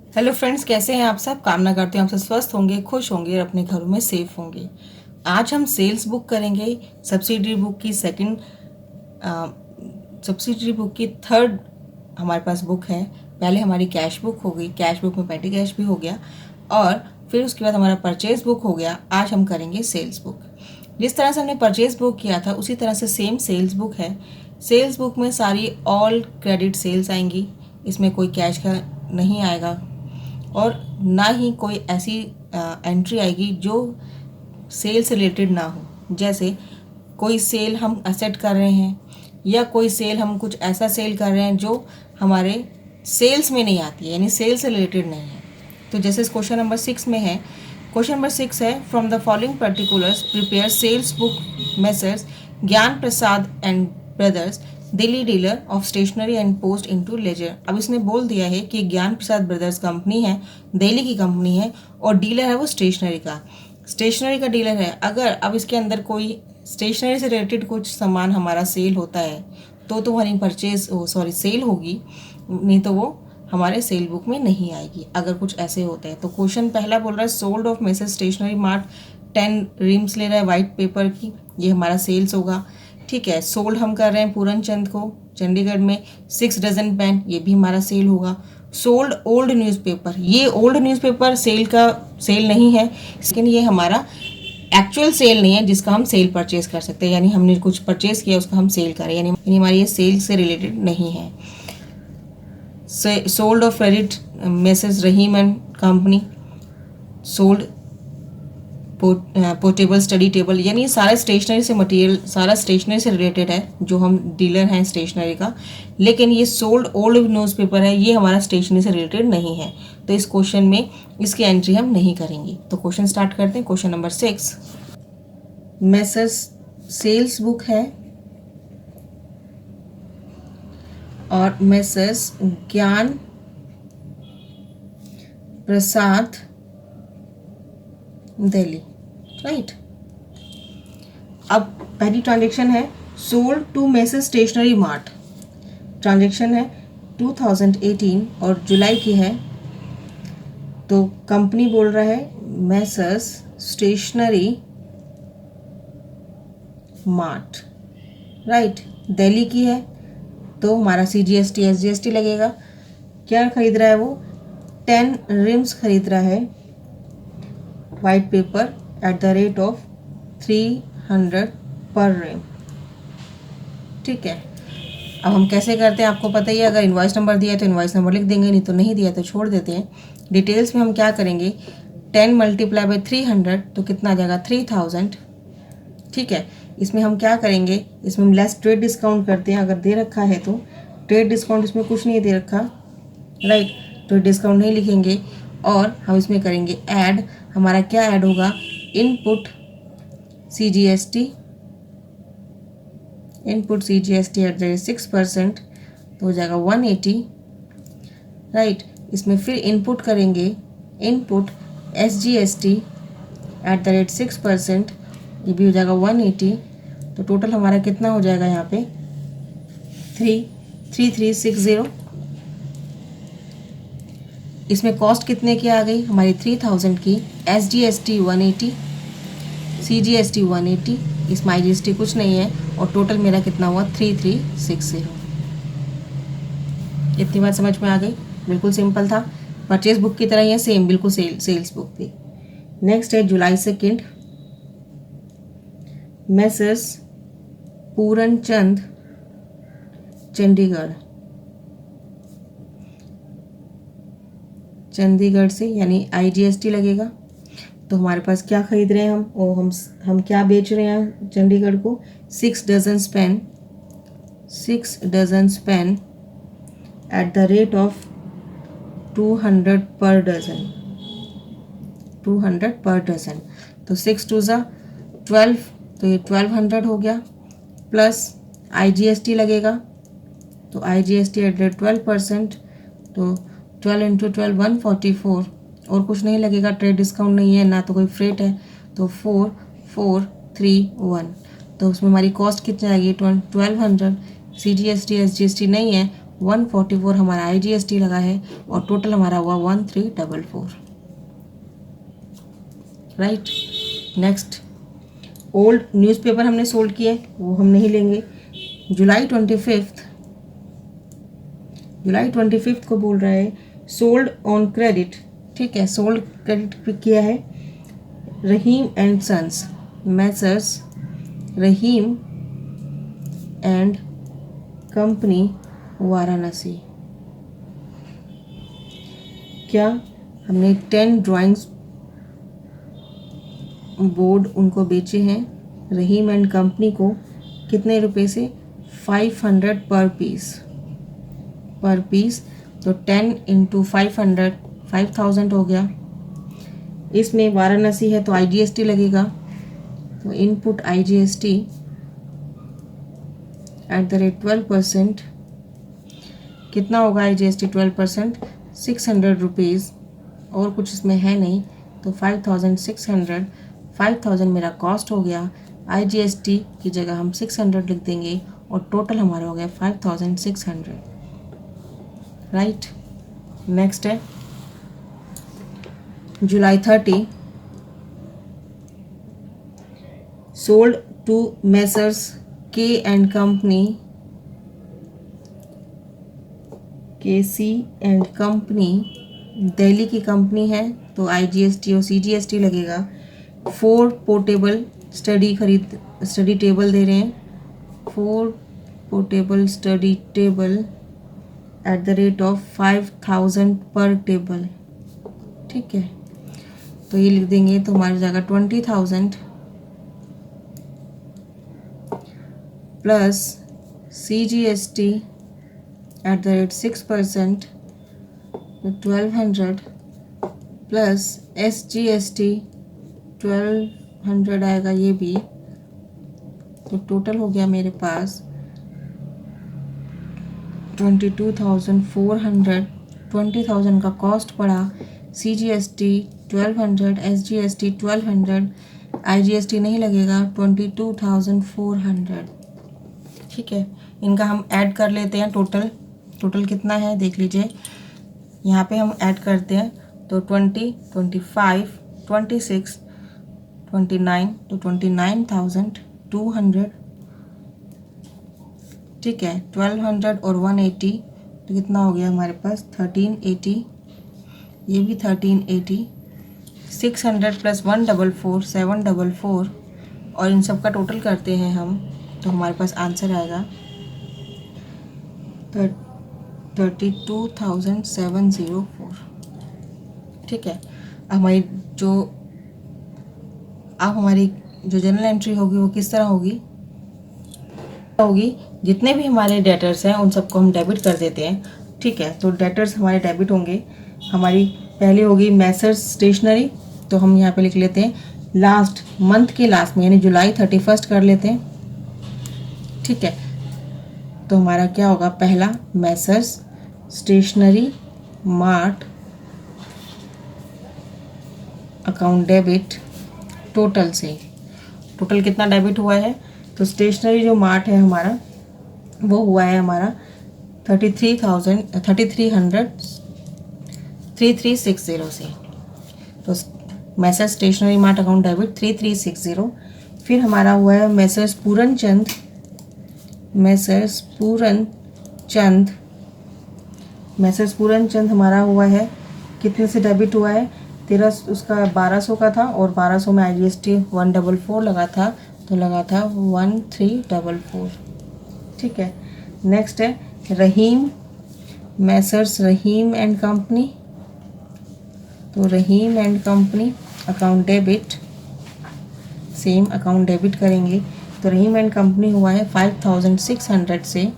Hello friends, कैसे हैं आप सब। कामना करते हैं आप सब स्वस्थ होंगे, खुश होंगे और अपने घरों में सेफ होंगे। आज हम सेल्स बुक करेंगे। सब्सिडरी बुक की सेकंड सब्सिडरी बुक की थर्ड हमारे पास बुक है। पहले हमारी कैश बुक हो गई, कैश बुक में पेटी कैश भी हो गया और फिर उसके बाद हमारा परचेज बुक हो गया। आज हम करेंगे सेल्स बुक। जिस तरह से हमने परचेज बुक किया था उसी तरह से सेम सेल्स बुक है। सेल्स बुक में सारी ऑल क्रेडिट सेल्स आएंगी, इसमें कोई कैश का नहीं आएगा और ना ही कोई ऐसी एंट्री आएगी जो सेल से रिलेटेड ना हो। जैसे कोई सेल हम एसेट कर रहे हैं या कोई सेल हम कुछ ऐसा सेल कर रहे हैं जो हमारे सेल्स में नहीं आती है, यानी सेल से रिलेटेड नहीं है। तो जैसे इस क्वेश्चन नंबर 6 में है, क्वेश्चन नंबर 6 है, from the following particulars prepare sales book messrs Gyan Prasad and brothers Delhi dealer of stationery and post into ledger. अब इसने बोल दिया है कि ज्ञान प्रसाद ब्रदर्स कंपनी है, दिल्ली की कंपनी है और डीलर है वो स्टेशनरी का डीलर है। अगर अब इसके अंदर कोई स्टेशनरी से रिलेटेड कुछ सामान हमारा सेल होता है तो हमारी सेल होगी, नहीं तो वो हमारे सेल बुक में नहीं आएगी अगर कुछ ऐसे होते हैं। तो क्वेश्चन पहला बोल रहा है sold of messrs stationery mart 10 reams ले रहा है वाइट पेपर की, ये हमारा सेल्स होगा। ठीक है, सोल्ड हम कर रहे हैं पूरन चंद को चंडीगढ़ में 6 डजन पेन, ये भी हमारा सेल होगा। सोल्ड ओल्ड न्यूज़पेपर, ये ओल्ड न्यूज़पेपर सेल नहीं है, लेकिन ये हमारा एक्चुअल सेल नहीं है जिसका हम सेल परचेज कर सकते हैं, यानी हमने कुछ परचेज किया उसका हम सेल करें, यानी हमारी ये सेल से रिलेटेड नहीं है। Sold of credit message Rahim and company, sold portable study table, यानी सारा स्टेशनरी से मटेरियल, सारा स्टेशनरी से रिलेटेड है जो हम डीलर हैं स्टेशनरी का। लेकिन ये सोल्ड ओल्ड न्यूज़पेपर है, ये हमारा स्टेशनरी से रिलेटेड नहीं है, तो इस क्वेश्चन में इसकी एंट्री हम नहीं करेंगे। तो क्वेश्चन स्टार्ट करते हैं। Question number 6, messrs sales book है और मेसर्स ज्ञान प्रसाद दिल्ली, राइट। अब पहली ट्रांजेक्शन है sold to messrs stationery mart, transaction है 2018 और जुलाई की है। तो कंपनी बोल रहा है messrs stationery mart, right, Delhi की है, तो हमारा CGST SGST लगेगा। क्या खरीद रहा है वो? 10 रिम्स खरीद रहा है white paper eight the rate of 300 पर रिम। ठीक है, अब हम कैसे करते हैं आपको पता ही है, अगर इनवॉइस नंबर दिया है तो इनवॉइस नंबर लिख देंगे, नहीं तो नहीं दिया तो छोड़ देते हैं। डिटेल्स में हम क्या करेंगे, 10 मल्टीप्लाई बाई 300 तो कितना आ जाएगा 3000। ठीक है, इसमें हम क्या करेंगे, इसमें हम लेस ट्रेड डिस्काउंट करते हैं, अगर दे रखा है तो ट्रेड डिस्काउंट इसमें कुछ नहीं दे रखा, राइट, तो डिस्काउंट नहीं लिखेंगे और हम इसमें करेंगे ऐड। हमारा क्या ऐड होगा, इनपुट CGST एट द 6%, तो हो जाएगा 180, राइट। इसमें फिर इनपुट करेंगे input SGST eight the rate 6%, ये भी हो जाएगा 180। तो टोटल हमारा कितना हो जाएगा यहाँ पे 3360। इसमें कॉस्ट कितने की आ गई हमारी 3000 की, SGST 180, CGST 180, इसमें IGST कुछ नहीं है और टोटल मेरा कितना हुआ 3360। इतनी बात समझ में आ गई, बिल्कुल सिंपल था, परचेज बुक की तरह ही है, सेम बिल्कुल सेल्स बुक थी। नेक्स्ट है जुलाई 2, मेसर्स पूरन चंद चंडीगढ़ से, यानी IGST लगेगा। तो हमारे पास क्या खरीद रहे हैं हम, और हम क्या बेच रहे हैं चंडीगढ़ को, 6 dozen pen at the rate of 200 per dozen, 200 per dozen. तो 6 2 ज़ा 12, तो ये 1200 हो गया, प्लस IGST लगेगा, तो IGST एट द 12%, तो 12 इंटू 12 144, और कुछ नहीं लगेगा, ट्रेड डिस्काउंट नहीं है ना तो कोई फ्रेट है, तो 4431। तो उसमें हमारी कॉस्ट कितनी आएगी 1200, CGST SGST नहीं है, 144 हमारा IGST लगा है और टोटल हमारा हुआ 1344। राइट। नेक्स्ट, ओल्ड न्यूज़पेपर हमने सोल्ड किए, वो हम नहीं लेंगे। जुलाई 25 को बोल रहा है सोल्ड ऑन क्रेडिट। ठीक है, सोल्ड क्रेडिट पे किया है Rahim and sons, messrs Rahim and company Varanasi. क्या हमने 10 ड्राइंग्स बोर्ड उनको बेचे हैं रहीम एंड कंपनी को। कितने रुपए से? 500 पर पीस। तो 10 इंटू 500 5000 हो गया। इसमें वाराणसी है तो IGST लगेगा, तो इनपुट IGST @ 12%। कितना होगा IGST 12%? 600 रुपीज़, और कुछ इसमें है नहीं, तो 5600। 5000 मेरा कॉस्ट हो गया, IGST की जगह हम 600 लिख देंगे और टोटल हमारा हो गया 5600। राइट। नेक्स्ट है जुलाई 30, सोल्ड टू मेसर्स के and company, KC and company, Delhi की कंपनी है तो IGST और CGST लगेगा। 4 पोर्टेबल स्टडी टेबल दे रहे हैं, 4 पोर्टेबल स्टडी टेबल @ 5000 पर टेबल। ठीक है, तो ये लिख देंगे तो हमारी जाएगा 20,000 प्लस CGST @ 6%, 1200 प्लस SGST 1200 आएगा ये भी, तो टोटल हो गया मेरे पास 22,400। 20,000 का कॉस्ट पड़ा, CGST 1200, SGST 1200, IGST नहीं लगेगा, 22,400। ठीक है, इनका हम ऐड कर लेते हैं। टोटल कितना है देख लीजिए, यहाँ पे हम ऐड करते हैं तो 20, 25, 26, 29, तो 29,200। ठीक है, 1200 और 180 तो कितना हो गया हमारे पास 1380, ये भी 1380। 600 प्लस 144 744, और इन सब का टोटल करते हैं हम तो हमारे पास आंसर आएगा 32,704। ठीक है, हमारी जो जनरल एंट्री होगी वो किस तरह होगी? जितने भी हमारे डेटर्स हैं उन सबको हम डेबिट कर देते हैं। ठीक है, तो डेटर्स हमारे डेबिट होंगे। हमारी पहले होगी मैसर्स स्टेशनरी, तो हम यहाँ पे लिख लेते हैं लास्ट मंथ के लास्ट में, यानी जुलाई 31 कर लेते हैं। ठीक है, तो हमारा क्या होगा? पहला messrs stationery mart account debit total से। टोटल कितना डेबिट हुआ है? तो स्टेशनरी जो मार्ट है हमारा वो हुआ है हमारा 3360 से। तो messrs stationery mart account debit 3360। फिर हमारा हुआ है मैसर्स पूरनचंद हमारा हुआ है, कितने से डेबिट हुआ है? 1200 का था और 1200 में IGST 144 लगा था, तो लगा था 1344। ठीक है, नेक्स्ट है Rahim, messrs Rahim and company, तो Rahim and company account debit, same account debit करेंगे। तो रहीम एंड कंपनी हुआ है 5600 से,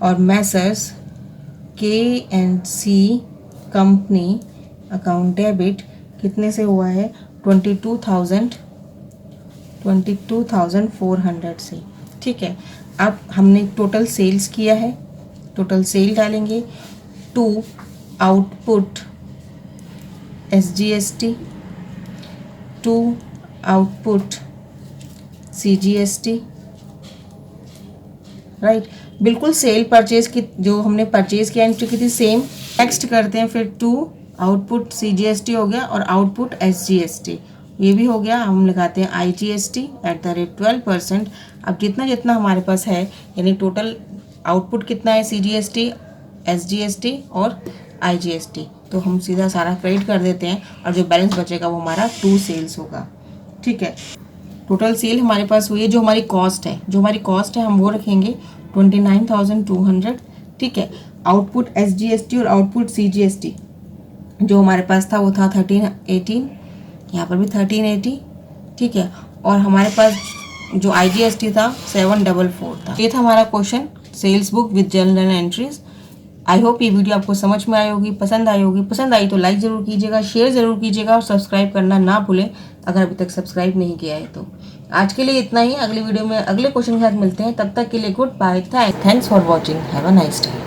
और Messrs KC company account debit कितने से हुआ है? 22,400 से। ठीक है, अब हमने टोटल सेल्स किया है, टोटल सेल डालेंगे। To output SGST, to output CGST, right. बिल्कुल सेल परचेज की जो हमने परचेज की एंट्री की थी सेम। नेक्स्ट करते हैं फिर 2 आउटपुट CGST हो गया और आउटपुट SGST ये भी हो गया। हम लगाते हैं IGST @12%। अब जितना जितना हमारे पास है यानी टोटल आउटपुट कितना है CGST, SGST और IGST, तो हम सीधा सारा क्रेडिट कर देते हैं और जो बैलेंस बचेगा वो हमारा 2 सेल्स होगा। ठीक है, टोटल सेल हमारे पास हुई है। जो हमारी कॉस्ट है हम वो रखेंगे 29,200। ठीक है, आउटपुट SGST और आउटपुट CGST जो हमारे पास था वो था 1318, यहाँ पर भी 1380। ठीक है, और हमारे पास जो IGST था 744 था। ये था हमारा question sales book with journal entries. I hope ये वीडियो आपको समझ में आई होगी, पसंद आई तो लाइक ज़रूर कीजिएगा, शेयर ज़रूर कीजिएगा और सब्सक्राइब करना ना भूलें अगर अभी तक सब्सक्राइब नहीं किया है तो। आज के लिए इतना ही, अगली वीडियो में अगले क्वेश्चन के साथ मिलते हैं। तब तक के लिए good bye, thanks for watching, have a nice day.